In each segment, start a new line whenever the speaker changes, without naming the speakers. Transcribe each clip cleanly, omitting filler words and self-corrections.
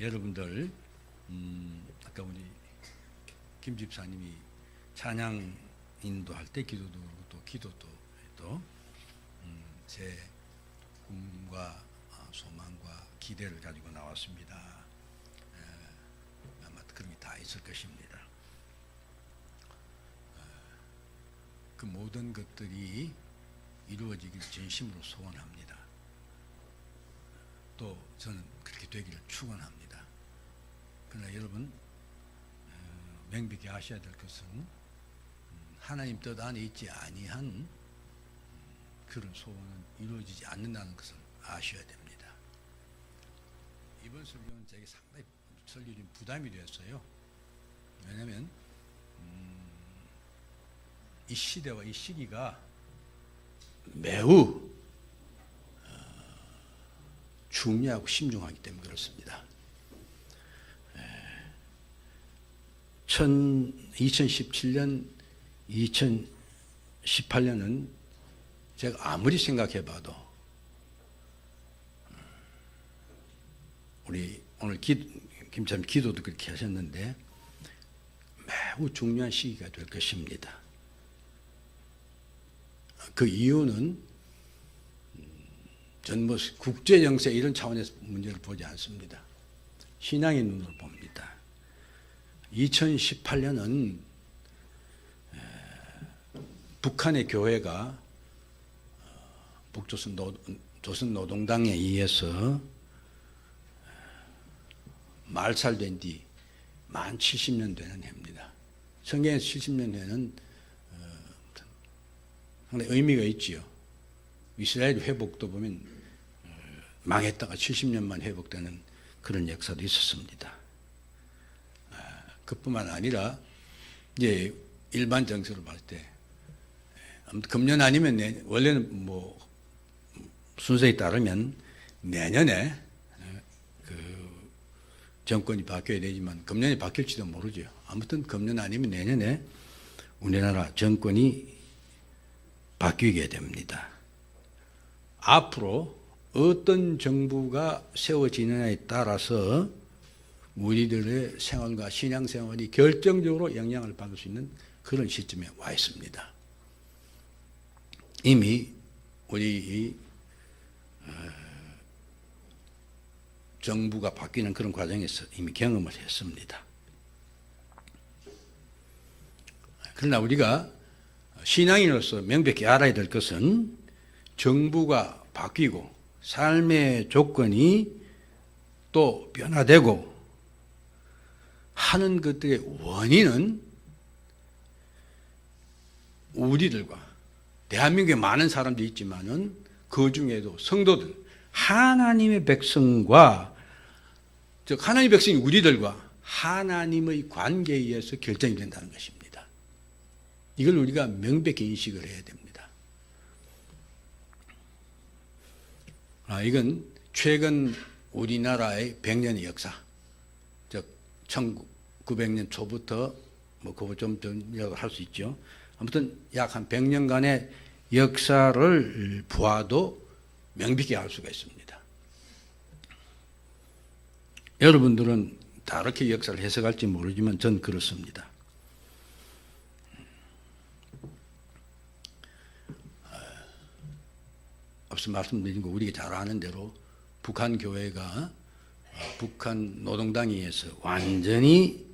여러분들 아까 우리 김 집사님이 찬양 인도할 때 기도도 그러고 또 기도도 또 제 꿈과 소망과 기대를 가지고 나왔습니다. 아마 그런 게 다 있을 것입니다. 그 모든 것들이 이루어지길 진심으로 소원합니다. 또 저는 그렇게 되기를 축원합니다. 그러나 여러분 명백히 아셔야 될 것은 하나님 뜻 안에 있지 아니한 그런 소원은 이루어지지 않는다는 것을 아셔야 됩니다. 이번 설교는 제게 상당히 설교 좀 부담이 되었어요. 왜냐하면 이 시대와 이 시기가 매우 중요하고 심중하기 때문에 그렇습니다. 2017년, 2018년은 제가 아무리 생각해봐도 우리 오늘 김참 기도도 그렇게 하셨는데 매우 중요한 시기가 될 것입니다. 그 이유는 전 뭐 국제 정세 이런 차원에서 문제를 보지 않습니다. 신앙의 눈으로 봅니다. 2018년은 북한의 교회가 북조선 노동당에 의해서 말살된 뒤 만 70년 되는 해입니다. 성경에서 70년 해는 상당히 의미가 있지요. 이스라엘 회복도 보면 망했다가 70년만 회복되는 그런 역사도 있었습니다. 그뿐만 아니라 이제 일반 정서를 봤을 때 금년 아니면 원래는 뭐 순서에 따르면 내년에 그 정권이 바뀌어야 되지만 금년에 바뀔지도 모르죠. 아무튼 금년 아니면 내년에 우리나라 정권이 바뀌게 됩니다. 앞으로 어떤 정부가 세워지느냐에 따라서 우리들의 생활과 신앙생활이 결정적으로 영향을 받을 수 있는 그런 시점에 와 있습니다. 이미 우리 정부가 바뀌는 그런 과정에서 이미 경험을 했습니다. 그러나 우리가 신앙인으로서 명백히 알아야 될 것은 정부가 바뀌고 삶의 조건이 또 변화되고 하는 것들의 원인은 우리들과 대한민국에 많은 사람들이 있지만은 그 중에도 성도들, 하나님의 백성과 즉 하나님의 백성이 우리들과 하나님의 관계에 의해서 결정이 된다는 것입니다. 이걸 우리가 명백히 인식을 해야 됩니다. 이건 최근 우리나라의 100년의 역사, 즉 1900년 초부터 뭐 그거 좀 할 수 있죠. 아무튼 약 한 100년간의 역사를 보아도 명백히 알 수가 있습니다. 여러분들은 다르게 역사를 해석할지 모르지만 전 그렇습니다. 앞서 말씀드린 거 우리가 잘 아는 대로 북한 교회가 북한 노동당에 의해서 완전히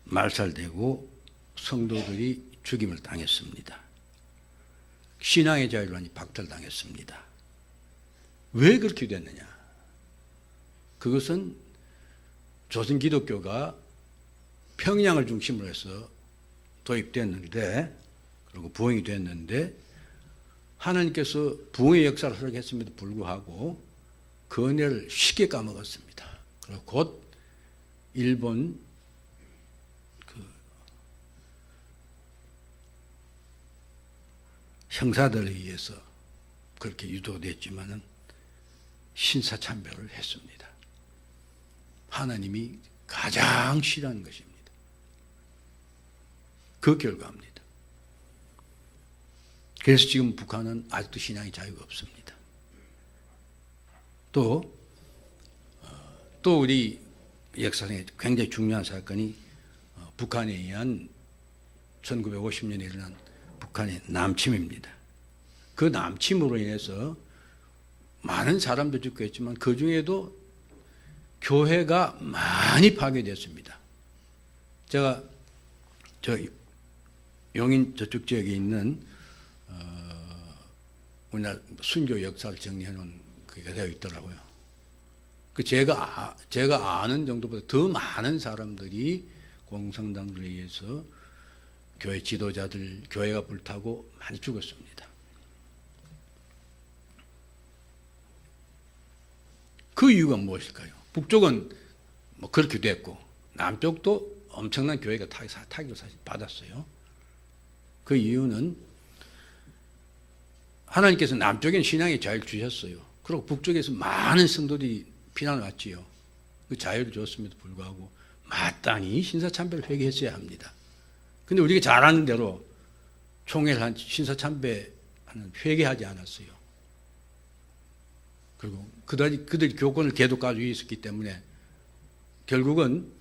말살되고 성도들이 죽임을 당했습니다. 신앙의 자유를 완전히 박탈당했습니다. 왜 그렇게 됐느냐? 그것은 조선 기독교가 평양을 중심으로 해서 도입됐는데 그리고 부흥이 됐는데 하나님께서 부흥의 역사를 허락했음에도 불구하고 그 은혜를 쉽게 까먹었습니다. 그리고 곧 일본 형사들에 의해서 그렇게 유도됐지만은 신사참배를 했습니다. 하나님이 가장 싫어하는 것입니다. 그 결과입니다. 그래서 지금 북한은 아직도 신앙의 자유가 없습니다. 또 우리 역사상에 굉장히 중요한 사건이 북한에 의한 1950년에 일어난 북한의 남침입니다. 그 남침으로 인해서 많은 사람도 죽고 했지만 그 중에도 교회가 많이 파괴됐습니다. 제가 저 용인 저쪽 지역에 있는 우리나라 순교 역사를 정리해 놓은 그게 되어 있더라고요. 그 제가 아는 정도보다 더 많은 사람들이 공산당들에 의해서 교회 지도자들, 교회가 불타고 많이 죽었습니다. 그 이유가 무엇일까요? 북쪽은 뭐 그렇게 됐고 남쪽도 엄청난 교회가 타격을 사실 받았어요. 그 이유는 하나님께서 남쪽엔 신앙의 자유를 주셨어요. 그리고 북쪽에서 많은 성도들이 피난을 왔지요. 그 자유를 줬음에도 불구하고 마땅히 신사참배를 회개했어야 합니다. 근데 우리가 잘 아는 대로 총회를 한 신사참배하는 회개하지 않았어요. 그리고 그들이 교권을 계속 가지고 있었기 때문에 결국은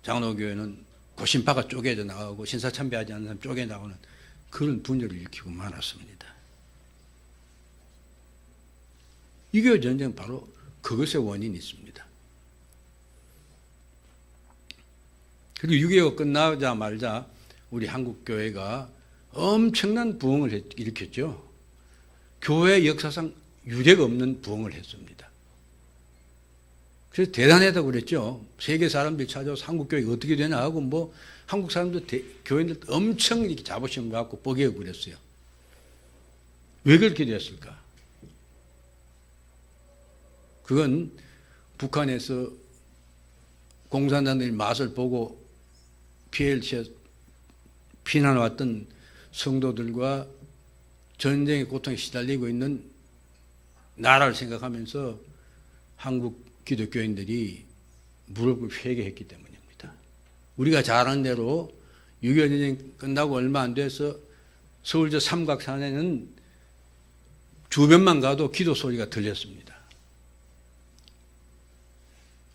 장로교회는 고신파가 쪼개져 나가고 신사참배하지 않는 사람 쪼개 나오는 그런 분열을 일으키고 많았습니다. 이교 전쟁 바로 그것의 원인이 있습니다. 그리고 6.25 끝나자마자 우리 한국교회가 엄청난 부흥을 일으켰죠. 교회 역사상 유례가 없는 부흥을 했습니다. 그래서 대단하다고 그랬죠. 세계 사람들이 찾아와서 한국교회가 어떻게 되나 하고 뭐 한국 사람들, 교인들 엄청 이렇게 자부심 갖고 뻐개고 그랬어요. 왜 그렇게 됐을까? 그건 북한에서 공산당들이 맛을 보고 피난 왔던 성도들과 전쟁의 고통에 시달리고 있는 나라를 생각하면서 한국 기독교인들이 무릎을 회개했기 때문입니다. 우리가 잘 아는 대로 6.25 전쟁 끝나고 얼마 안 돼서 서울 저 삼각산에는 주변만 가도 기도 소리가 들렸습니다.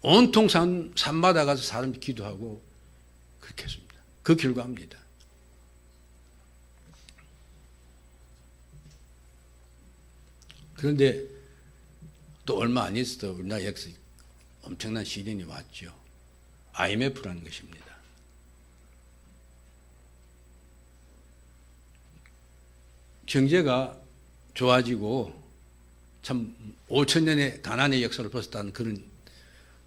온통 산마다 가서 사람이 기도하고 그렇게 했습니다. 그 결과입니다. 그런데 또 얼마 안 있어도 우리나라 역사에 엄청난 시련이 왔죠. IMF라는 것입니다. 경제가 좋아지고 참 5,000년의 가난의 역사를 벗었다는 그런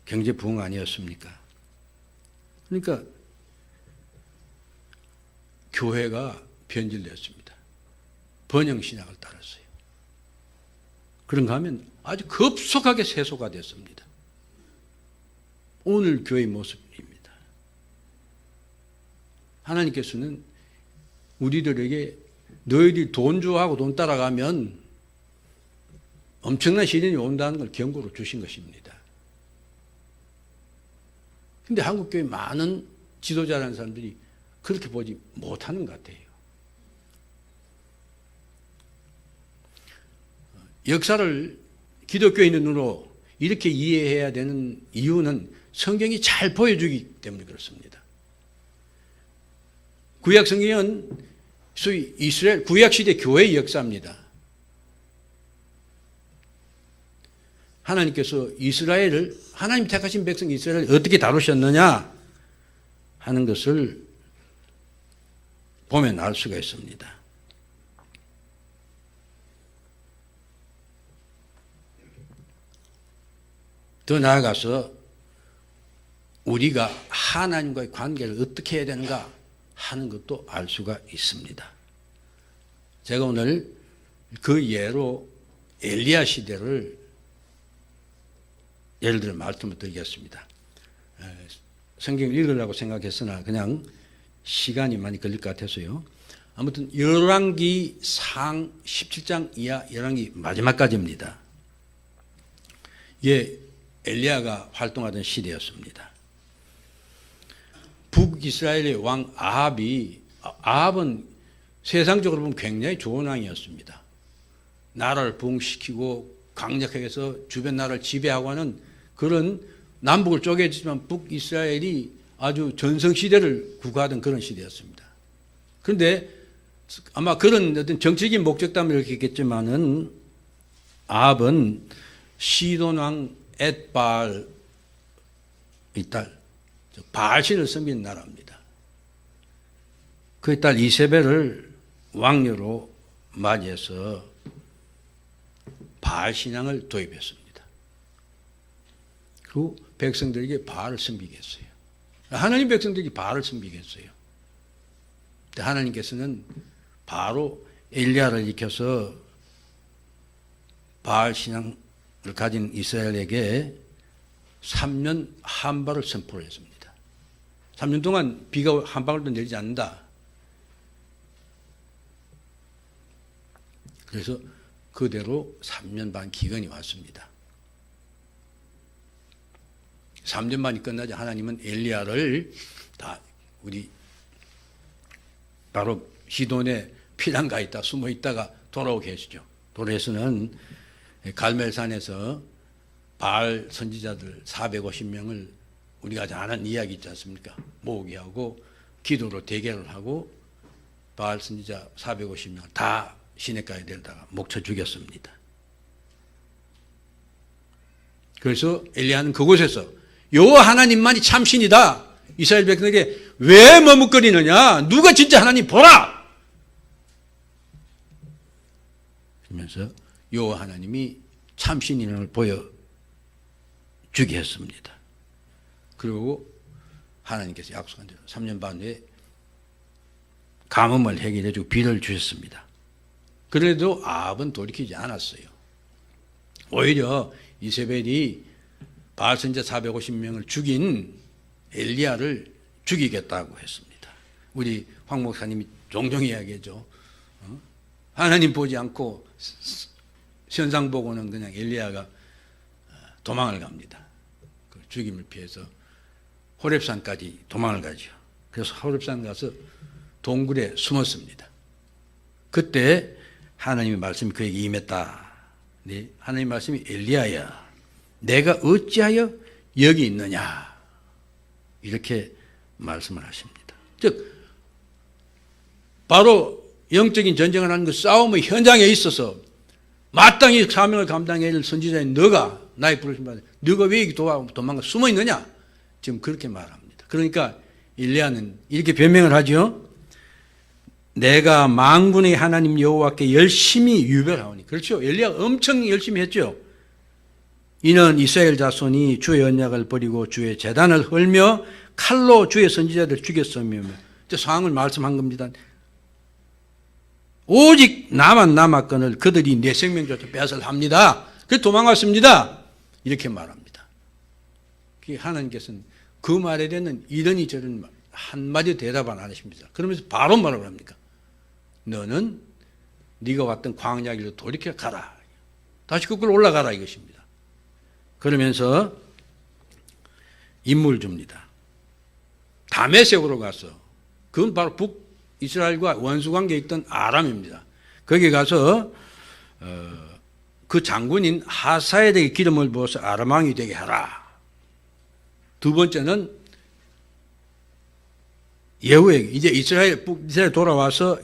경제 부흥 아니었습니까? 그러니까 교회가 변질되었습니다. 번영신학을 따랐어요. 그런가 하면 아주 급속하게 세소가 됐습니다. 오늘 교회의 모습입니다. 하나님께서는 우리들에게 너희들이 돈 좋아하고 돈 따라가면 엄청난 시련이 온다는 걸 경고로 주신 것입니다. 근데 한국교회 많은 지도자라는 사람들이 그렇게 보지 못하는 것 같아요. 역사를 기독교인의 눈으로 이렇게 이해해야 되는 이유는 성경이 잘 보여주기 때문에 그렇습니다. 구약 성경은 소위 이스라엘 구약시대 교회의 역사입니다. 하나님께서 이스라엘을, 하나님 택하신 백성 이스라엘을 어떻게 다루셨느냐 하는 것을 보면 알 수가 있습니다. 더 나아가서 우리가 하나님과의 관계를 어떻게 해야 되는가 하는 것도 알 수가 있습니다. 제가 오늘 그 예로 엘리야 시대를 예를 들어 말씀을 드리겠습니다. 성경을 읽으려고 생각했으나 그냥 시간이 많이 걸릴 것 같아서요. 아무튼 열왕기 상 17장 이하 열왕기 마지막까지입니다. 예, 엘리야가 활동하던 시대였습니다. 북이스라엘의 왕 아합은 세상적으로 보면 굉장히 좋은 왕이었습니다. 나라를 부흥시키고 강력하게 해서 주변 나라를 지배하고 하는 그런 남북을 쪼개지만 북이스라엘이 아주 전성시대를 구가하던 그런 시대였습니다. 그런데 아마 그런 어떤 정치적인 목적 때문에 이렇게 했겠지만은 아합은 시돈 왕 엣바알의 딸, 바알신을 섬기는 나라입니다. 그의 딸 이세벨을 왕녀로 맞이해서 바알 신앙을 도입했습니다. 그리고 백성들에게 바알을 섬기게 했어요. 하나님 백성들이 바알을 섬기게 했어요. 하나님께서는 바로 엘리야를 일으켜서 바알 신앙을 가진 이스라엘에게 3년 한발을 선포를 했습니다. 3년 동안 비가 한 방울도 내리지 않는다. 그래서 그대로 3년 반 기근이 왔습니다. 3년 반이 끝나자 하나님은 엘리야를 다 우리 바로 시돈에 피난가 있다 숨어 있다가 돌아오게 해주죠. 돌아서는 갈멜산에서 바알 선지자들 450명을 우리가 잘 아는 이야기 있지 않습니까? 모으게 하고 기도로 대결을 하고 바알 선지자 450명을 다 시냇가에 데려다가 목쳐 죽였습니다. 그래서 엘리야는 그곳에서 여호와 하나님만이 참신이다. 이스라엘 백성에게 왜 머뭇거리느냐? 누가 진짜 하나님 보라! 그러면서 여호와 하나님이 참신인을 보여주게 했습니다. 그리고 하나님께서 약속한 대로 3년 반 후에 가뭄을 해결해주고 비를 주셨습니다. 그래도 아합은 돌이키지 않았어요. 오히려 이세벨이 바알 선지자 450명을 죽인 엘리야를 죽이겠다고 했습니다. 우리 황 목사님이 종종 이야기하죠. 하나님 보지 않고 현상 보고는 그냥 엘리야가 도망을 갑니다. 그 죽임을 피해서 호렙산까지 도망을 가죠. 그래서 호렙산 가서 동굴에 숨었습니다. 그때 하나님의 말씀이 그에게 임했다. 네, 하나님의 말씀이 엘리야야, 내가 어찌하여 여기 있느냐, 이렇게 말씀을 하십니다. 즉 바로 영적인 전쟁을 하는 그 싸움의 현장에 있어서 마땅히 사명을 감당해야 할 선지자인 너가, 나의 부르심 받은 너가 왜 여기 도망가 숨어 있느냐, 지금 그렇게 말합니다. 그러니까 엘리야는 이렇게 변명을 하죠. 내가 만군의 하나님 여호와께 열심히 유별하오니. 그렇죠. 엘리야가 엄청 열심히 했죠. 이는 이스라엘 자손이 주의 언약을 버리고 주의 제단을 헐며 칼로 주의 선지자들 죽였으며, 상황을 말씀한 겁니다. 오직 나만 남았거늘 그들이 내 생명조차 빼앗을합니다. 그래서 도망갔습니다. 이렇게 말합니다. 하나님께서는 그 말에 대한 이러니 저러니 한마디 대답 안 하십니다. 그러면서 바로 말을 합니까? 너는 네가 왔던 광야 길로 돌이켜 가라. 다시 거꾸로 올라가라 이것입니다. 그러면서 임무를 줍니다. 다메섹으로 가서, 그건 바로 북이스라엘과 원수관계에 있던 아람입니다. 거기 가서 그 장군인 하사엘에게 기름을 부어서 아람 왕이 되게 하라. 두 번째는 예후에게, 이제 이스라엘 돌아와서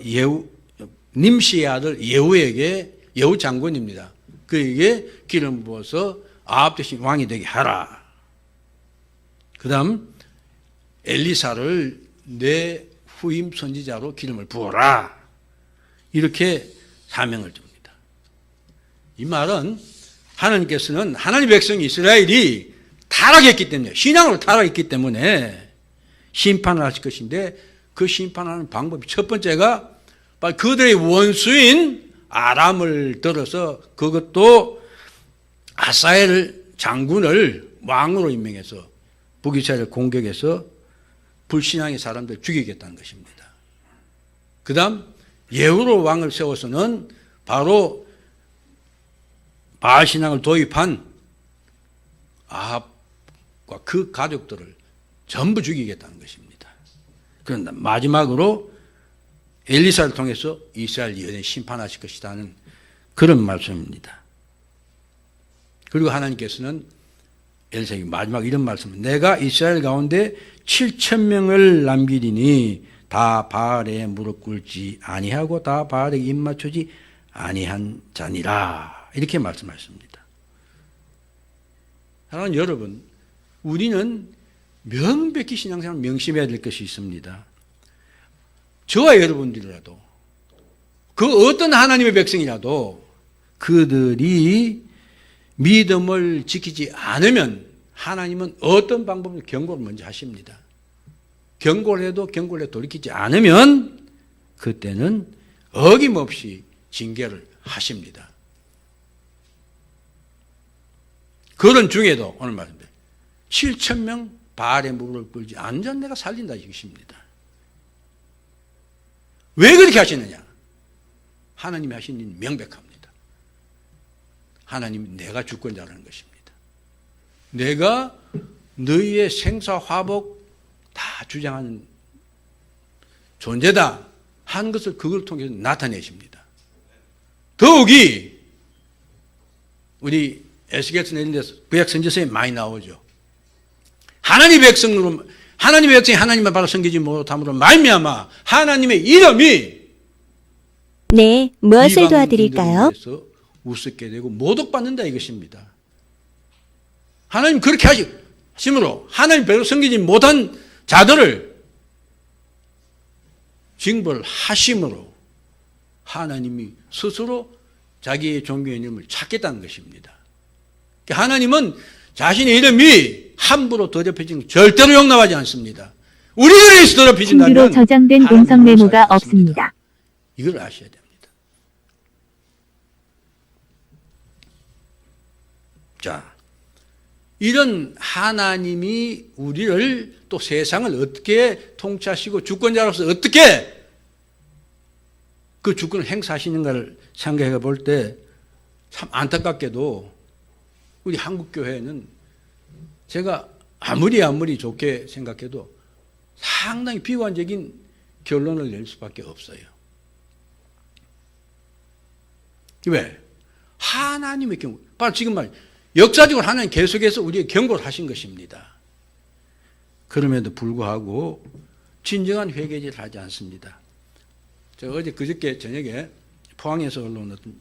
님시의 아들 예후에게, 예후 장군입니다. 그에게 기름 부어서 아합 대신 왕이 되게 하라. 그 다음 엘리사를 내 후임 선지자로 기름을 부어라. 이렇게 사명을 줍니다. 이 말은 하나님께서는 하나님 백성 이스라엘이 타락했기 때문에, 신앙으로 타락했기 때문에 심판을 하실 것인데, 그 심판하는 방법이 첫 번째가 그들의 원수인 아람을 들어서, 그것도 하사엘 장군을 왕으로 임명해서 북이스라엘을 공격해서 불신앙의 사람들 죽이겠다는 것입니다. 그 다음 예후로 왕을 세워서는 바로 바알 신앙을 도입한 아합과 그 가족들을 전부 죽이겠다는 것입니다. 그런데 마지막으로 엘리사를 통해서 이스라엘 연에 심판하실 것이라는 그런 말씀입니다. 그리고 하나님께서는 엘사의 마지막 이런 말씀은 내가 이스라엘 가운데 7,000명을 남기리니 다 바알에 무릎 꿇지 아니하고 다 바알에 입 맞추지 아니한 자니라. 이렇게 말씀하셨습니다. 사랑하는 여러분, 우리는 명백히 신앙생활 명심해야 될 것이 있습니다. 저와 여러분들이라도 그 어떤 하나님의 백성이라도 그들이 믿음을 지키지 않으면 하나님은 어떤 방법으로 경고를 먼저 하십니다. 경고를 해도 경고를 돌이키지 않으면 그때는 어김없이 징계를 하십니다. 그런 중에도 오늘 말씀대로 7,000명 바알의 무릎을 꿇지 않은 자는 내가 살린다 이것입니다. 왜 그렇게 하시느냐? 하나님이 하신 일은 명백합니다. 하나님이 내가 주권자라는 것입니다. 내가 너희의 생사화복 다 주장하는 존재다 하는 것을 그걸 통해서 나타내십니다. 더욱이 우리 에스겔서나 이런 데서 구약선지서에 많이 나오죠. 하나님의 백성으로 하나님의 백성이 하나님만 바로 섬기지 못함으로 말미암아 하나님의 이름이
네, 무엇을 도와드릴까요?
우습게 되고 모독받는다 이것입니다. 하나님 그렇게 하심으로 하나님 백성 섬기지 못한 자들을 징벌하심으로 하나님이 스스로 자기의 종교의 이름을 찾겠다는 것입니다. 하나님은 자신의 이름이 함부로 더럽혀지는 절대로 용납하지 않습니다. 우리가 인해서 더럽혀진다면
신규로 저장된 음성 메모가 없습니다.
이걸 아셔야 됩니다. 자, 이런 하나님이 우리를 또 세상을 어떻게 통치하시고 주권자로서 어떻게 그 주권을 행사하시는가를 생각해 볼 때 참 안타깝게도 우리 한국교회는 제가 아무리 좋게 생각해도 상당히 비관적인 결론을 낼 수밖에 없어요. 왜? 하나님의 경우, 바로 지금 말 역사적으로 하나님 계속해서 우리에게 경고를 하신 것입니다. 그럼에도 불구하고 진정한 회개를 하지 않습니다. 제가 어제 그저께 저녁에 포항에서 올라온 어떤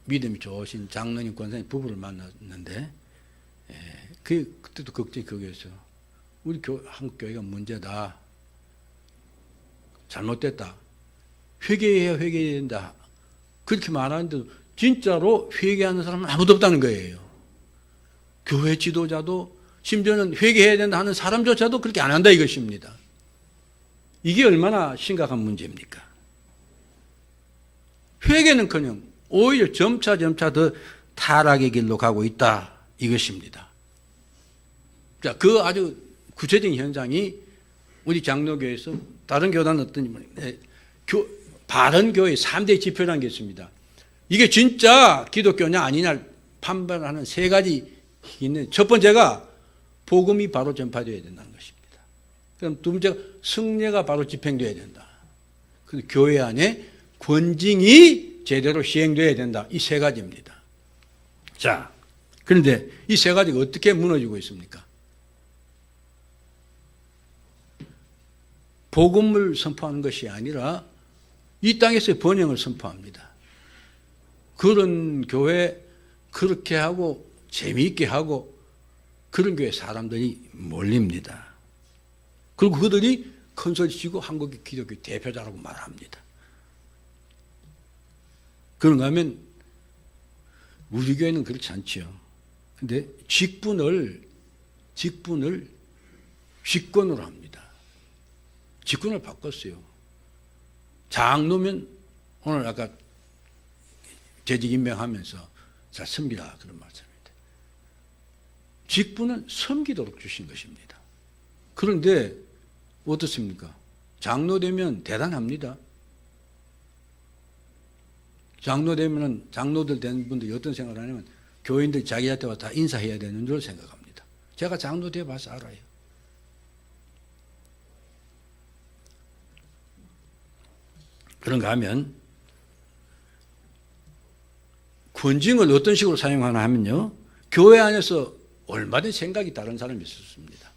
믿음이 좋으신 장로님 권사님 부부를 만났는데 그때도 걱정이 거기였어요. 우리 한국 교회가 문제다. 잘못됐다. 회개해야 된다. 그렇게 말하는데도 진짜로 회개하는 사람은 아무도 없다는 거예요. 교회 지도자도 심지어는 회개해야 된다 하는 사람조차도 그렇게 안 한다 이것입니다. 이게 얼마나 심각한 문제입니까? 회개는커녕 오히려 점차 더 타락의 길로 가고 있다 이것입니다. 자, 그 아주 구체적인 현상이 우리 장로교회에서 다른 교단은 어떤지 모르겠는데 바른교회 3대 지표라는 게 있습니다. 이게 진짜 기독교냐 아니냐 판단하는 세 가지 있는데 첫 번째가 복음이 바로 전파되어야 된다는 것입니다. 그럼 두 번째가 성례가 바로 집행되어야 된다. 그리고 교회 안에 권징이 제대로 시행되어야 된다. 이 세 가지입니다. 자, 그런데 이 세 가지가 어떻게 무너지고 있습니까? 복음을 선포하는 것이 아니라 이 땅에서의 번영을 선포합니다. 그런 교회 그렇게 하고 재미있게 하고 그런 교회 사람들이 몰립니다. 그리고 그들이 큰 소리 치고 한국의 기독교 대표자라고 말합니다. 그런가 하면 우리 교회는 그렇지 않죠. 근데 직분을 직권으로 합니다. 직분을 바꿨어요. 장로면 오늘 아까 재직 임명하면서 자 섬기라 그런 말씀입니다. 직분은 섬기도록 주신 것입니다. 그런데 어떻습니까? 장로 되면 대단합니다. 장로 되면은 장로들 된 분들이 어떤 생각을 하냐면 교인들이 자기한테 와서 다 인사해야 되는 줄 생각합니다. 제가 장로 되어 봐서 알아요. 그런가 하면 권징을 어떤 식으로 사용하나 하면요. 교회 안에서 얼마든지 생각이 다른 사람이 있었습니다.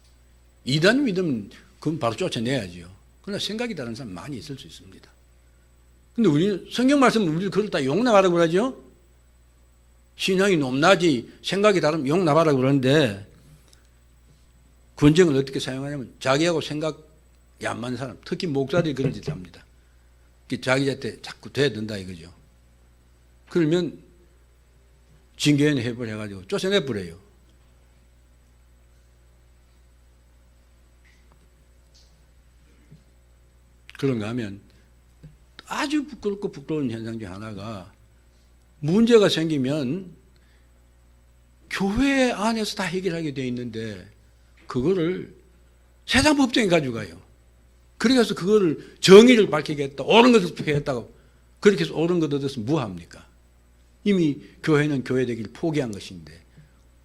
이단 믿으면 그건 바로 쫓아내야지요. 그러나 생각이 다른 사람 많이 있을 수 있습니다. 근데 우리는 성경 말씀은 우리를 그걸 다 용납하라고 그러죠. 신앙이 높낮이 생각이 다르면 용납하라고 그러는데 권정을 어떻게 사용하냐면 자기하고 생각이 안 맞는 사람, 특히 목사들이 그런 짓을 합니다. 자기한테 자꾸 대든다 이거죠. 그러면 징계위원 회부를 해가지고 쫓아내버려요. 그런가 하면 아주 부끄럽고 부끄러운 현상 중 하나가 문제가 생기면 교회 안에서 다 해결하게 되어 있는데 그거를 세상 법정에 가져가요. 그래서 그거를 정의를 밝히겠다, 옳은 것을 밝히겠다고 그렇게 해서 옳은 것 얻었으면 뭐합니까? 이미 교회는 교회되길 포기한 것인데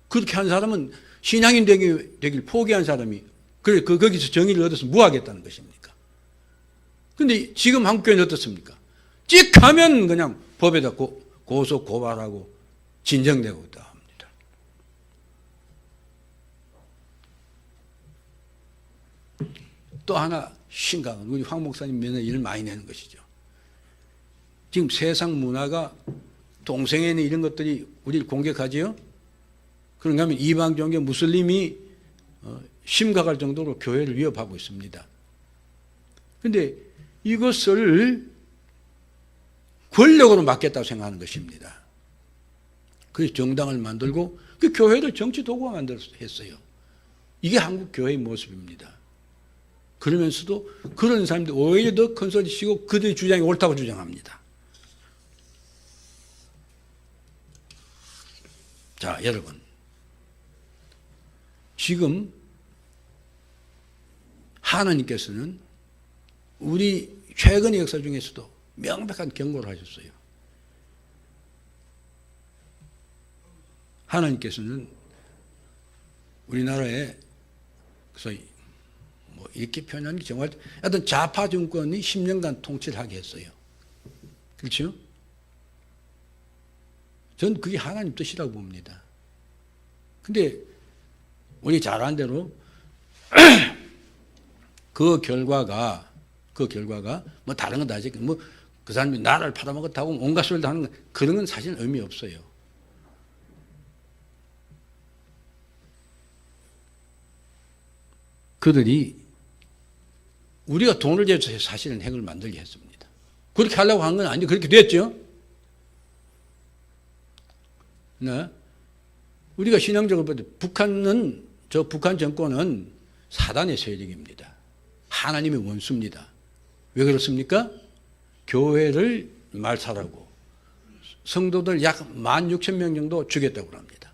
그렇게 한 사람은 신앙인 되길 포기한 사람이 그래 거기서 정의를 얻었으면 뭐하겠다는 것입니까? 근데 지금 한국교회는 어떻습니까? 찍 하면 그냥 법에다 고소 고발하고 진정되고 있다 합니다. 또 하나 심각한 우리 황 목사님 면에 일을 많이 내는 것이죠. 지금 세상 문화가 동성애나 이런 것들이 우리를 공격하지요. 그런가 하면 이방 종교 무슬림이 심각할 정도로 교회를 위협하고 있습니다. 그런데 이것을 권력으로 막겠다고 생각하는 것입니다. 그래서 정당을 만들고 그 교회를 정치 도구화 만들었어요. 이게 한국 교회의 모습입니다. 그러면서도 그런 사람들이 오히려 더 큰 소리 치고 그들의 주장이 옳다고 주장합니다. 자, 여러분. 지금 하나님께서는 우리 최근의 역사 중에서도 명백한 경고를 하셨어요. 하나님께서는 우리나라에 그래서 뭐 이렇게 표현하는 게 정말 어떤 좌파 정권이 10년간 통치를 하게 했어요. 그렇죠? 전 그게 하나님 뜻이라고 봅니다. 근데 우리 잘 아는 대로 그 결과가 뭐 다른 건 다지 뭐 그 사람이 나라를 팔아먹었다고 온갖 소리를 하는 건 그런 건 사실 의미 없어요. 그들이 우리가 돈을 제쳐서 사실은 핵을 만들게 했습니다. 그렇게 하려고 한 건 아닌데 그렇게 됐죠. 네. 우리가 신앙적으로 볼 때 북한 정권은 사단의 세력입니다. 하나님의 원수입니다. 왜 그렇습니까? 교회를 말살하고 성도들 약 16,000명 정도 죽였다고 합니다.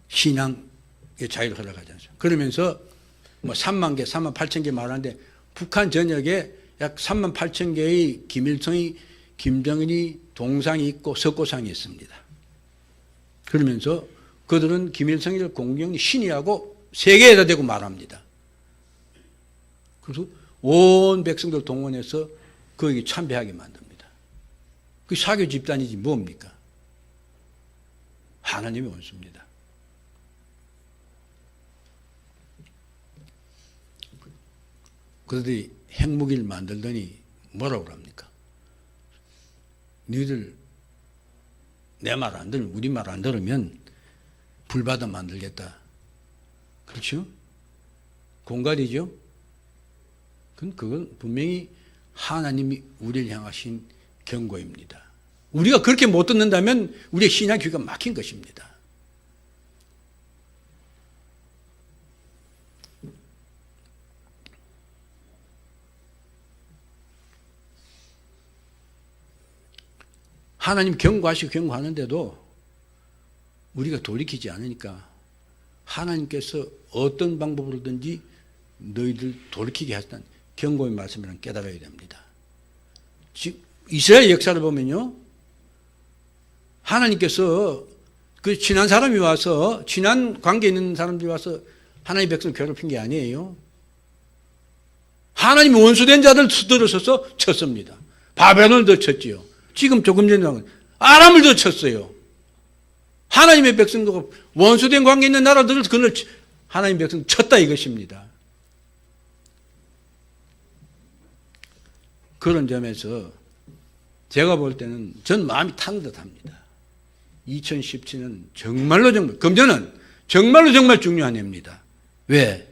신앙의 자유를 허락하지 않습니다. 그러면서 뭐 3만 개, 3만 8천 개 말하는데 북한 전역에 약 3만 8천 개의 김일성이, 김정은이 동상이 있고 석고상이 있습니다. 그러면서 그들은 김일성을 공경히 신이하고 세계에다 대고 말합니다. 그래서 온 백성들 동원해서 거기 참배하게 만듭니다. 그 사교 집단이지 뭡니까? 하나님의 원수입니다. 그들이 핵무기를 만들더니 뭐라고 합니까? 너희들 내 말 안 들으면, 우리 말 안 들으면 불받아 만들겠다. 그렇죠? 공갈이죠? 그건 분명히 하나님이 우리를 향하신 경고입니다. 우리가 그렇게 못 듣는다면 우리의 신앙 귀가 막힌 것입니다. 하나님 경고하시고 경고하는데도 우리가 돌이키지 않으니까 하나님께서 어떤 방법으로든지 너희들 돌이키게 하셨다는 경고의 말씀이라는 깨달아야 됩니다. 즉 이스라엘 역사를 보면요, 하나님께서 그 친한 사람이 와서 친한 관계 있는 사람들이 와서 하나님의 백성을 괴롭힌 게 아니에요. 하나님이 원수된 자들 들어서서 쳤습니다. 바벨론을 더 쳤지요. 지금 조금 전에 나온 아람을 더 쳤어요. 하나님의 백성도 원수된 관계 있는 나라들을 그늘 하나님의 백성 쳤다 이것입니다. 그런 점에서 제가 볼 때는 전 마음이 타는 듯합니다. 2017년 정말 금년은 정말 중요한 해입니다. 왜?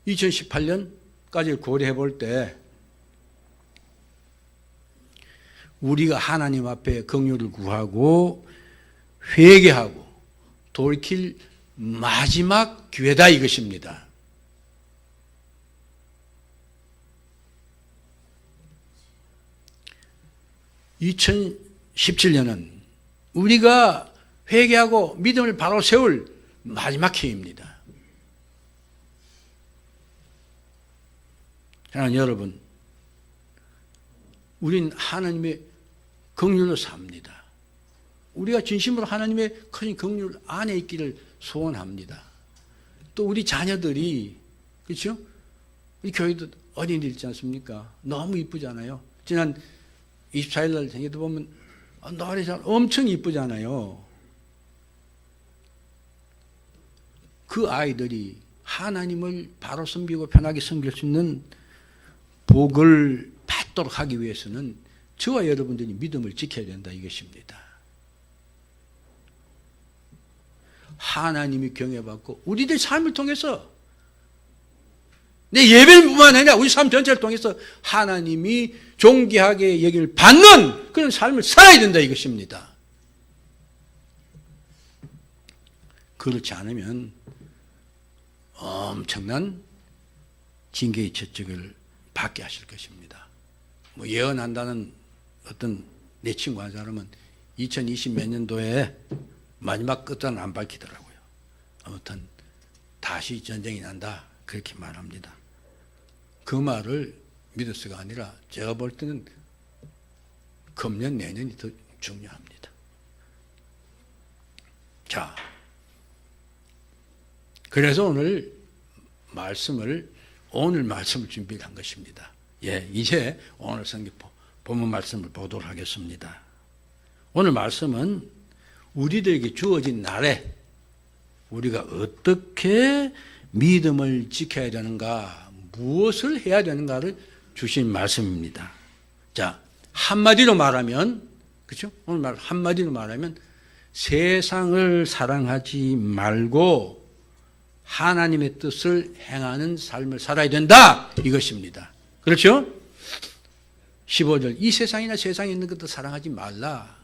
2018년까지 고려해 볼 때 우리가 하나님 앞에 긍휼을 구하고 회개하고 돌이킬 마지막 기회다 이것입니다. (2017년은) 우리가 회개하고 믿음을 바로 세울 마지막 기회입니다. 사랑하는 여러분, 우린 하나님의 긍휼로 삽니다. 우리가 진심으로 하나님의 큰 긍휼 안에 있기를 소원합니다. 또 우리 자녀들이, 그렇죠? 우리 교회도 어린이들 있지 않습니까? 너무 이쁘잖아요. 지난 24일 날 생일도 보면 노래 잘 엄청 이쁘잖아요. 그 아이들이 하나님을 바로 섬기고 편하게 섬길 수 있는 복을 받도록 하기 위해서는 저와 여러분들이 믿음을 지켜야 된다 이것입니다. 하나님이 경외받고 우리들 삶을 통해서 내 예배뿐만 아니라 우리 삶 전체를 통해서 하나님이 존귀하게 여기를 받는 그런 삶을 살아야 된다 이것입니다. 그렇지 않으면 엄청난 징계의 채찍을 받게 하실 것입니다. 뭐 예언한다는 어떤 내 친구 한 사람은 2020 몇 년도에 마지막 끝은 안 밝히더라고요. 아무튼 다시 전쟁이 난다 그렇게 말합니다. 그 말을 믿어서가 아니라 제가 볼 때는 금년 내년이 더 중요합니다. 자, 그래서 오늘 말씀을 준비한 것입니다. 예, 이제 오늘 성경 본문 말씀을 보도록 하겠습니다. 오늘 말씀은 우리들에게 주어진 날에 우리가 어떻게 믿음을 지켜야 되는가, 무엇을 해야 되는가를 주신 말씀입니다. 자, 한마디로 말하면, 그렇죠? 오늘 한마디로 말하면 세상을 사랑하지 말고 하나님의 뜻을 행하는 삶을 살아야 된다 이것입니다. 그렇죠? 15절 이 세상이나 세상에 있는 것도 사랑하지 말라.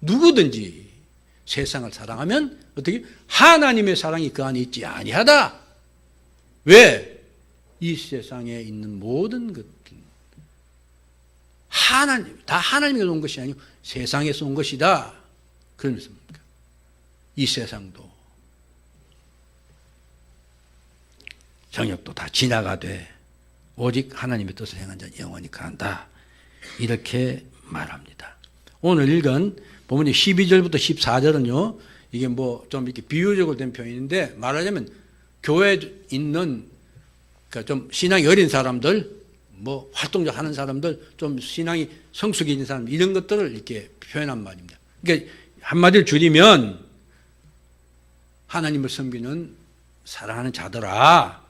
누구든지 세상을 사랑하면 어떻게? 하나님의 사랑이 그 안에 있지 아니하다. 왜? 이 세상에 있는 모든 것들 다 하나님에서 온 것이 아니고 세상에서 온 것이다. 그러면서 이 세상도 정욕도 다 지나가되 오직 하나님의 뜻을 행한 자는 영원히 간다. 이렇게 말합니다. 오늘 읽은 보면 12절부터 14절은요, 이게 뭐 좀 이렇게 비유적으로 된 표현인데, 말하자면 교회에 있는 그러니까 좀 신앙이 어린 사람들, 뭐 활동적 하는 사람들, 좀 신앙이 성숙이 있는 사람, 이런 것들을 이렇게 표현한 말입니다. 그러니까 한마디를 줄이면 하나님을 섬기는 사랑하는 자들아,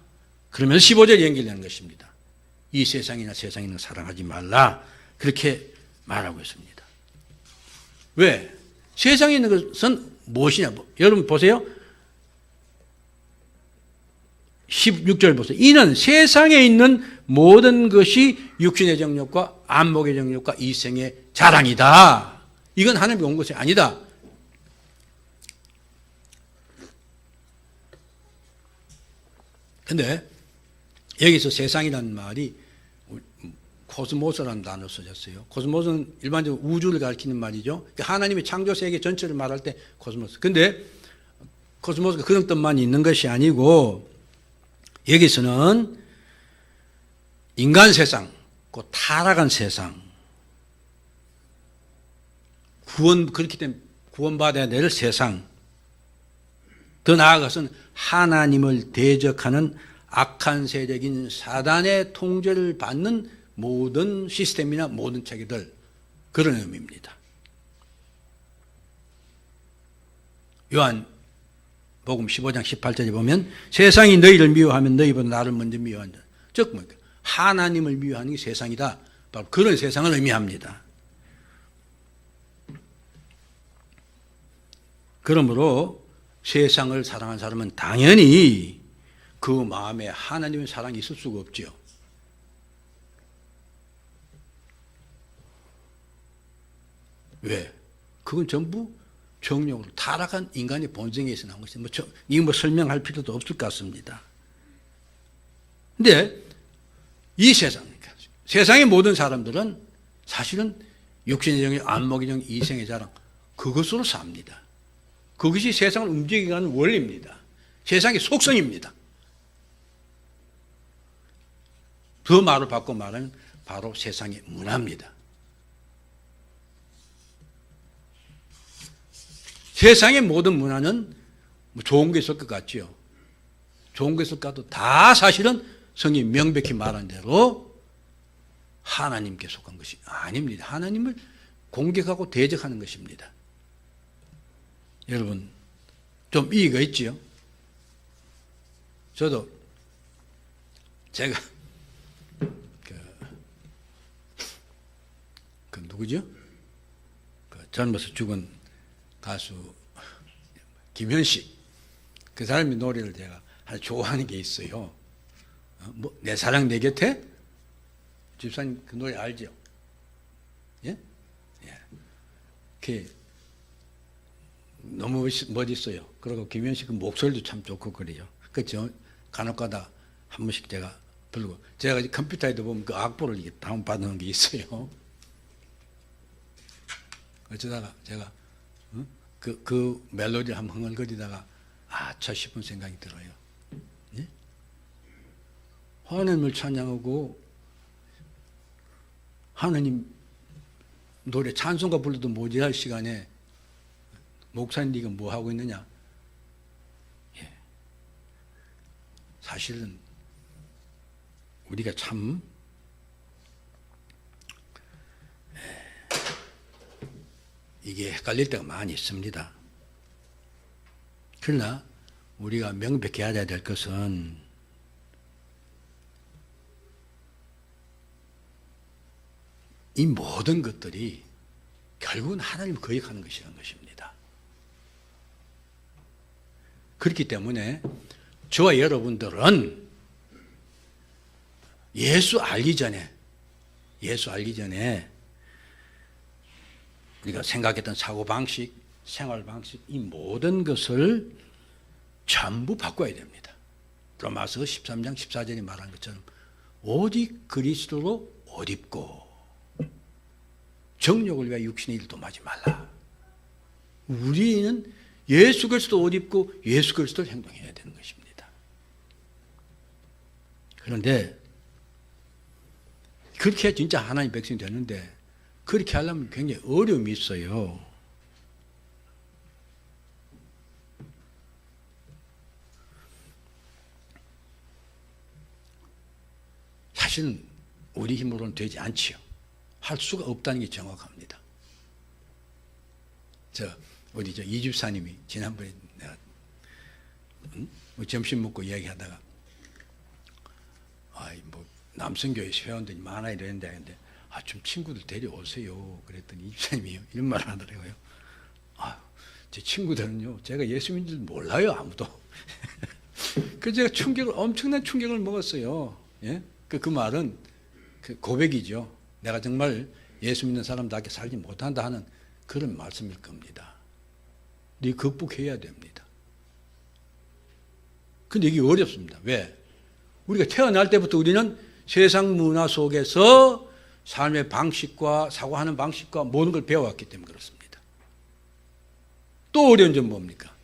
그러면서 15절 연결되는 것입니다. 이 세상이나 세상에 있는 거 사랑하지 말라. 그렇게 말하고 있습니다. 왜? 세상에 있는 것은 무엇이냐? 여러분 보세요. 16절 보세요. 이는 세상에 있는 모든 것이 육신의 정욕과 안목의 정욕과 이생의 자랑이다. 이건 하나님이 온 것이 아니다. 근데 여기서 세상이라는 말이 코스모스라는 단어로 써졌어요. 코스모스는 일반적으로 우주를 가리키는 말이죠. 하나님의 창조 세계 전체를 말할 때 코스모스. 근데 코스모스가 그런 뜻만 있는 것이 아니고 여기서는 인간 세상, 그 타락한 세상, 그렇기 때문에 구원받아야 될 세상, 더 나아가서는 하나님을 대적하는 악한 세력인 사단의 통제를 받는 모든 시스템이나 모든 체계들, 그런 의미입니다. 요한복음 15장 18절에 보면 세상이 너희를 미워하면 너희보다 나를 먼저 미워한다. 즉 뭡니까? 하나님을 미워하는 게 세상이다. 바로 그런 세상을 의미합니다. 그러므로 세상을 사랑하는 사람은 당연히 그 마음에 하나님의 사랑이 있을 수가 없죠. 왜? 그건 전부 정욕으로 타락한 인간의 본성에서 나온 것입니다. 이거 설명할 필요도 없을 것 같습니다. 근데 이 세상의 모든 사람들은 사실은 육신의 정의, 안목의 정의, 이생의 자랑, 그것으로 삽니다. 그것이 세상을 움직이게 하는 원리입니다. 세상의 속성입니다. 그 말을 바꿔 말하면 바로 세상의 문화입니다. 세상의 모든 문화는 좋은 게 있을 것 같지요. 좋은 게 있을 것 같아도 다 사실은 성이 명백히 말한 대로 하나님께 속한 것이 아닙니다. 하나님을 공격하고 대적하는 것입니다. 여러분, 좀 이의가 있지요? 저도 제가 그 누구죠? 그 젊어서 죽은 가수 김현식, 그 사람의 노래를 제가 아주 좋아하는 게 있어요. 내 사랑 내 곁에? 집사님 그 노래 알죠? 예? 예. 그 너무 멋있어요. 그리고 김현식 그 목소리도 참 좋고 그래요. 그렇죠? 간혹가다 한 번씩 제가 부르고, 제가 컴퓨터에도 보면 그 악보를 이렇게 다운받는 게 있어요. 어쩌다가 제가 그 멜로디를 한번 흥얼거리다가 저 싶은 생각이 들어요. 예? 하나님을 찬양하고 하나님 노래 찬송가 불러도 모자랄 시간에 목사님 네가 뭐 하고 있느냐? 예. 사실은 우리가 참 이게 헷갈릴 때가 많이 있습니다. 그러나 우리가 명백히 알아야 될 것은 이 모든 것들이 결국은 하나님을 거역하는 것이라는 것입니다. 그렇기 때문에 저와 여러분들은 예수 알기 전에 우리가 생각했던 사고방식, 생활방식, 이 모든 것을 전부 바꿔야 됩니다. 로마서 13장 14절이 말한 것처럼 오직 그리스도로 옷 입고 정욕을 위하여 육신의 일을 도모하지 말라. 우리는 예수 그리스도 옷 입고 예수 그리스도를 행동해야 되는 것입니다. 그런데 그렇게 해야 진짜 하나님 백성이 되는데 그렇게 하려면 굉장히 어려움이 있어요. 사실은 우리 힘으로는 되지 않지요. 할 수가 없다는 게 정확합니다. 우리 이 집사님이 지난번에 내가 점심 먹고 이야기하다가 남성교회 회원들이 많아 이랬는데 근데 좀 친구들 데려오세요. 그랬더니 이 집사님이 이런 말을 하더라고요. 제 친구들은요, 제가 예수 믿는 줄 몰라요, 아무도. 그래서 제가 엄청난 충격을 먹었어요. 예? 그 말은 고백이죠. 내가 정말 예수 믿는 사람답게 살지 못한다 하는 그런 말씀일 겁니다. 네 극복해야 됩니다. 근데 이게 어렵습니다. 왜? 우리가 태어날 때부터 우리는 세상 문화 속에서 삶의 방식과 사고하는 방식과 모든 걸 배워왔기 때문에 그렇습니다. 또 어려운 점은 뭡니까?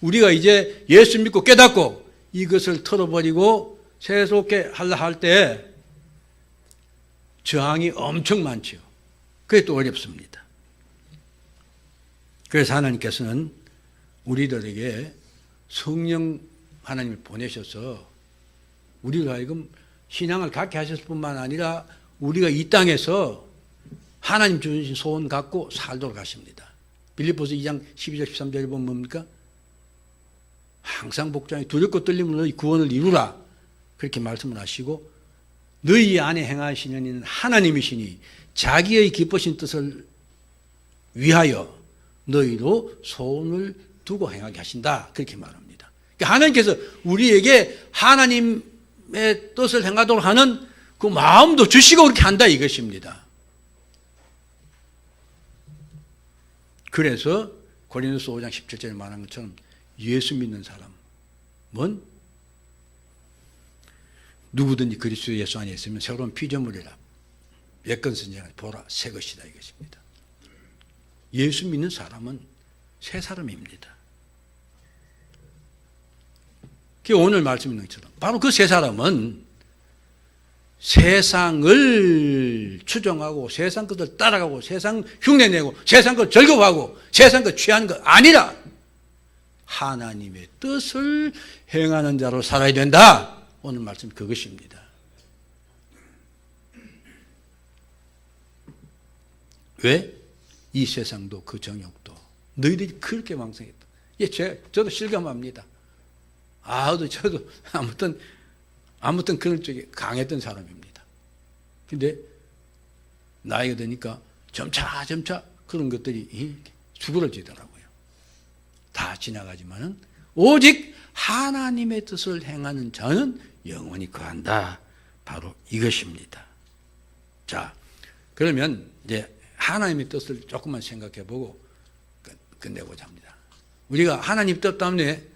우리가 이제 예수 믿고 깨닫고 이것을 털어버리고 새롭게 하려 할 때 저항이 엄청 많죠. 그게 또 어렵습니다. 그래서 하나님께서는 우리들에게 성령 하나님을 보내셔서 우리를 하여금 신앙을 갖게 하셨을 뿐만 아니라 우리가 이 땅에서 하나님 주신 소원 갖고 살도록 하십니다. 빌립보서 2장 12절 13절에 보면 뭡니까? 항상 복종하여 두렵고 떨림으로 너희 구원을 이루라. 그렇게 말씀을 하시고 너희 안에 행하시는 이는 하나님이시니 자기의 기쁘신 뜻을 위하여 너희로 소원을 두고 행하게 하신다. 그렇게 말합니다. 그러니까 하나님께서 우리에게 하나님의 뜻을 행하도록 하는 그 마음도 주시고 그렇게 한다 이것입니다. 그래서 고린도서 5장 17절에 말한 것처럼 예수 믿는 사람은 누구든지 그리스도 예수 안에 있으면 새로운 피조물이라. 옛것 선지자 보라 새 것이다 이것입니다. 예수 믿는 사람은 새 사람입니다. 오늘 말씀 있는 것처럼 바로 그 새 사람은 세상을 추종하고 세상 것을 따라가고 세상 흉내내고 세상 것 즐거워하고 세상 것 취하는 것 아니라 하나님의 뜻을 행하는 자로 살아야 된다. 오늘 말씀 그것입니다. 왜? 이 세상도 그 정욕도 너희들이 그렇게 왕성했다. 예, 저도 실감합니다. 저도 아무튼 그런 쪽에 강했던 사람입니다. 근데 나이가 드니까 점차 그런 것들이 수그러지더라고요. 다 지나가지만은 오직 하나님의 뜻을 행하는 자는 영원히 거한다. 바로 이것입니다. 자, 그러면 이제 하나님의 뜻을 조금만 생각해 보고 끝내고자 합니다. 우리가 하나님 뜻 때문에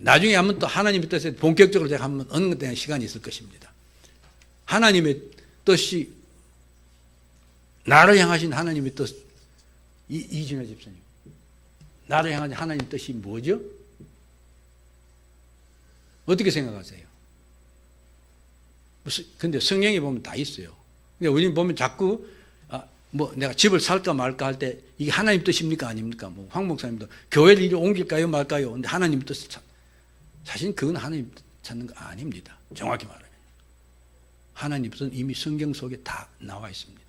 나중에 한번 또 하나님의 뜻에 본격적으로 제가 한번 언급되는 시간이 있을 것입니다. 하나님의 뜻이 나를 향하신 하나님의 뜻 이진호 집사님 나를 향하신 하나님의 뜻이 뭐죠? 어떻게 생각하세요? 근데 성경에 보면 다 있어요. 근데 우리는 보면 자꾸 내가 집을 살까 말까 할 때 이게 하나님 뜻입니까 아닙니까? 황 목사님도 교회를 이리 옮길까요 말까요? 근데 하나님 뜻을 사실 그건 하나님 찾는 거 아닙니다. 정확히 말하면 하나님 뜻은 이미 성경 속에 다 나와 있습니다.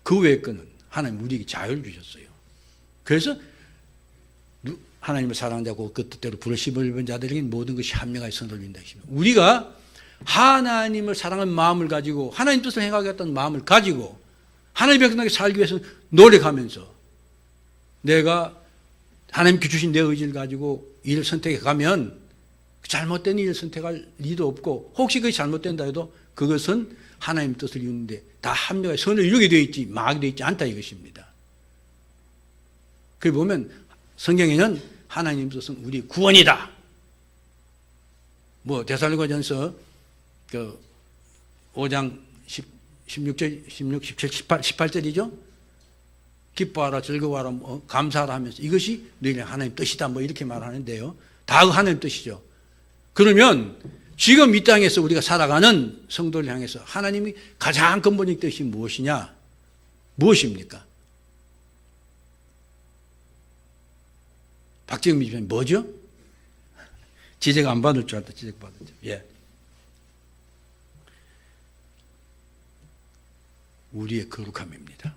그 외의 거는 하나님 우리에게 자유를 주셨어요. 그래서 하나님을 사랑하는 자고 그 뜻대로 부르심을 입은 자들에게 모든 것이 합력하여 선을 이룬다. 우리가 하나님을 사랑하는 마음을 가지고 하나님 뜻을 행하겠다는 마음을 가지고 하나님 백성에게 살기 위해서 노력하면서 내가 하나님께 주신 내 의지를 가지고 일을 선택해 가면 잘못된 일을 선택할 리도 없고 혹시 그것이 잘못된다 해도 그것은 하나님 뜻을 이루는데 다 합력하여 선을 이루게 되어 있지 망하게 되어 있지 않다 이것입니다. 그걸 보면 성경에는 하나님 뜻은 우리 구원이다. 데살로니가전서 5장 16절, 16, 17, 18절이죠. 기뻐하라, 즐거워하라, 감사하라 하면서 이것이 너희는 하나님 뜻이다. 이렇게 말하는데요. 다 하나님 뜻이죠. 그러면 지금 이 땅에서 우리가 살아가는 성도를 향해서 하나님이 가장 근본적인 뜻이 무엇이냐? 무엇입니까? 박재영 미주님 뭐죠? 지적 안 받을 줄 알았다. 지적 받을 줄. 예. 우리의 거룩함입니다.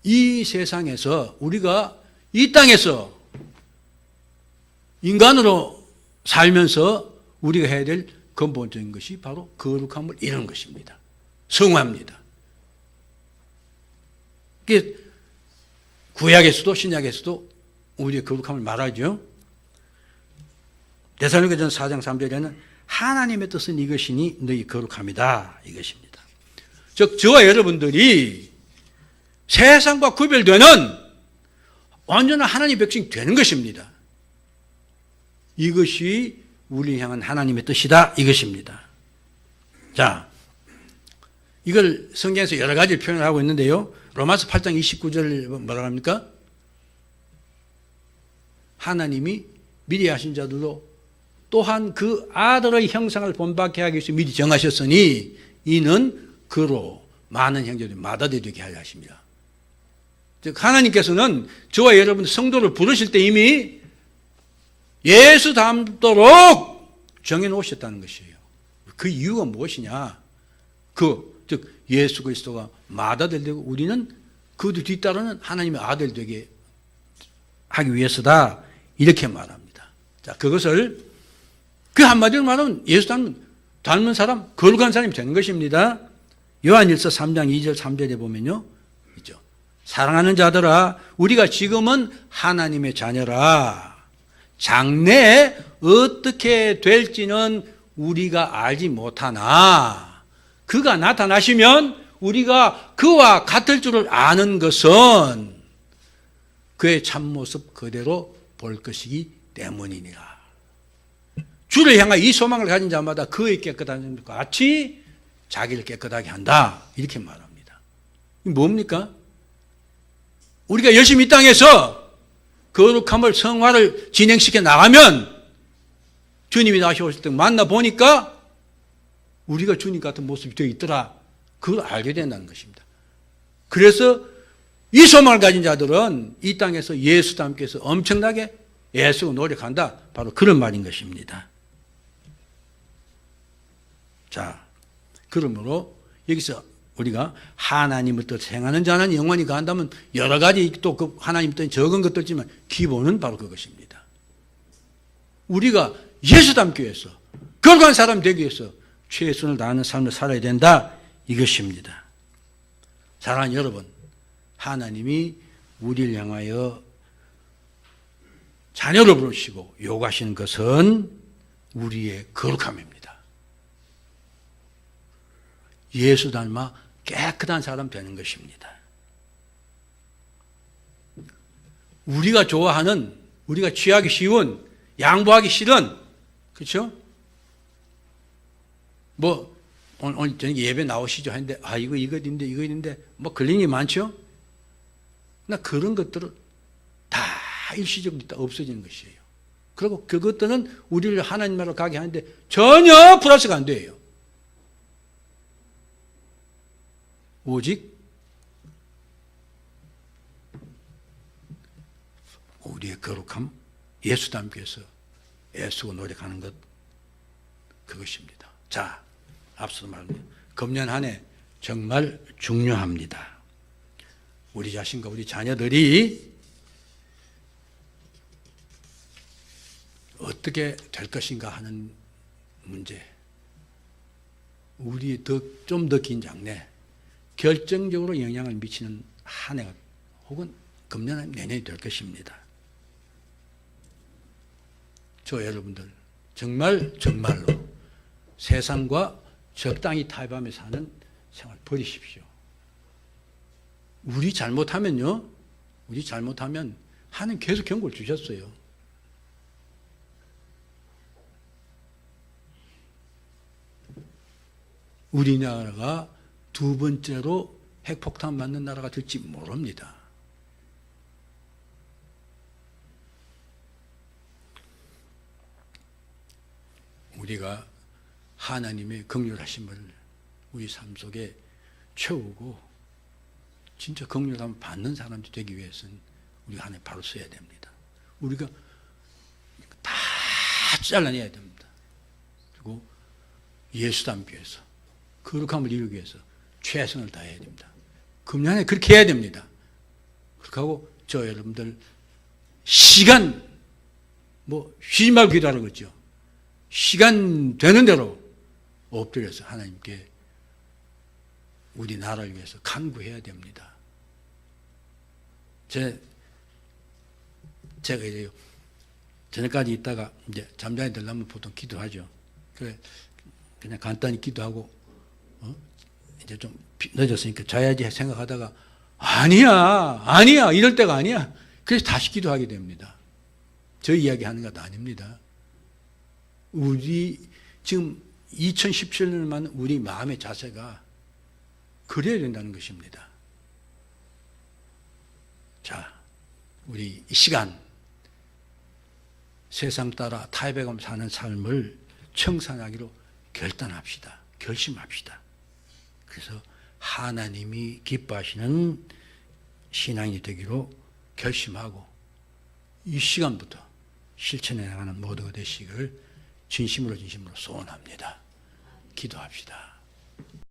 이 세상에서 우리가 이 땅에서 인간으로 살면서 우리가 해야 될 근본적인 것이 바로 거룩함을 이루는 것입니다. 성화입니다. 이게 구약에서도 신약에서도 우리의 거룩함을 말하죠. 데살로니가전서 4장 3절에는 하나님의 뜻은 이것이니 너희 거룩함이다 이것입니다. 즉 저와 여러분들이 세상과 구별되는 완전한 하나님의 백성이 되는 것입니다. 이것이 우리를 향한 하나님의 뜻이다 이것입니다. 자, 이걸 성경에서 여러 가지 표현을 하고 있는데요. 로마서 8장 29절 뭐라 합니까? 하나님이 미리 하신 자들로 또한 그 아들의 형상을 본받게 하기 위해서 미리 정하셨으니 이는 그로 많은 형제들이 맏아들이 되게 하려 하십니다. 즉 하나님께서는 저와 여러분 성도를 부르실 때 이미 예수 닮도록 정해놓으셨다는 것이에요. 그 이유가 무엇이냐? 즉 예수 그리스도가 맏아들 되고 우리는 그 뒤따르는 하나님의 아들 되게 하기 위해서다. 이렇게 말합니다. 자, 그것을 그 한마디로 말하면 예수 닮은 사람, 거룩한 사람이 되는 것입니다. 요한일서 3장 2절 3절에 보면요. 있죠. 사랑하는 자들아, 우리가 지금은 하나님의 자녀라. 장래에 어떻게 될지는 우리가 알지 못하나 그가 나타나시면 우리가 그와 같을 줄을 아는 것은 그의 참모습 그대로 볼 것이기 때문이니라. 주를 향한 이 소망을 가진 자마다 그의 깨끗한 것과 같이 자기를 깨끗하게 한다. 이렇게 말합니다. 이게 뭡니까? 우리가 열심히 이 땅에서 거룩함을 성화를 진행시켜 나가면 주님이 다시 오실 때 만나보니까 우리가 주님 같은 모습이 되어 있더라. 그걸 알게 된다는 것입니다. 그래서 이 소망을 가진 자들은 이 땅에서 예수와 함께해서 엄청나게 애쓰고 노력한다. 바로 그런 말인 것입니다. 자, 그러므로 여기서 우리가 하나님의 뜻 행하는 자는 영원히 간다면 여러 가지 또 그 하나님 뜻 적은 것들지만 기본은 바로 그것입니다. 우리가 예수 닮기 위해서 거룩한 사람 되기 위해서 최선을 다하는 삶을 살아야 된다. 이것입니다. 사랑하는 여러분, 하나님이 우리를 향하여 자녀를 부르시고 요구하시는 것은 우리의 거룩함입니다. 예수 닮아 깨끗한 사람 되는 것입니다. 우리가 좋아하는, 우리가 취하기 쉬운, 양보하기 싫은, 그렇죠? 뭐 오늘 저녁에 예배 나오시죠 하는데 이거 있는데 뭐 걸리는 게 많죠? 나 그런 것들을 다 일시적으로 있다 없어지는 것이에요. 그리고 그것들은 우리를 하나님 나라로 가게 하는데 전혀 플러스가 안 돼요. 오직 우리의 거룩함, 예수 닮기 위해서 애쓰고 노력하는 것, 그것입니다. 자, 앞서 말한 금년 한 해 정말 중요합니다. 우리 자신과 우리 자녀들이 어떻게 될 것인가 하는 문제, 우리 좀 더 긴 장래 결정적으로 영향을 미치는 한 해가 혹은 금년 내년이 될 것입니다. 저 여러분들 정말로 세상과 적당히 타협하며 사는 생활 버리십시오. 우리 잘못하면 하나님 계속 경고를 주셨어요. 우리나라가 두 번째로 핵폭탄 맞는 나라가 될지 모릅니다. 우리가 하나님의 긍휼하심을 우리 삶 속에 채우고 진짜 긍휼함을 받는 사람이 되기 위해서는 우리가 하나님 바로 써야 됩니다. 우리가 다 잘라내야 됩니다. 그리고 예수 닮기 위해서 거룩함을 이루기 위해서 최선을 다해야 됩니다. 금년에 그렇게 해야 됩니다. 그렇게 하고 저 여러분들 시간 쉬지 말고 기도하라고 그랬죠. 시간 되는 대로 엎드려서 하나님께 우리 나라를 위해서 간구해야 됩니다. 제가 이제 저녁까지 있다가 이제 잠자리 들려면 보통 기도하죠. 그래 그냥 간단히 기도하고 이제 좀 늦었으니까 자야지 생각하다가 아니야 이럴 때가 아니야. 그래서 다시 기도하게 됩니다. 저 이야기하는 것 아닙니다. 우리 지금 2017년만 우리 마음의 자세가 그래야 된다는 것입니다. 자, 우리 이 시간 세상 따라 타협해가며 사는 삶을 청산하기로 결심합시다. 그래서 하나님이 기뻐하시는 신앙이 되기로 결심하고 이 시간부터 실천해 나가는 모두가 되시기를 진심으로 소원합니다. 기도합시다.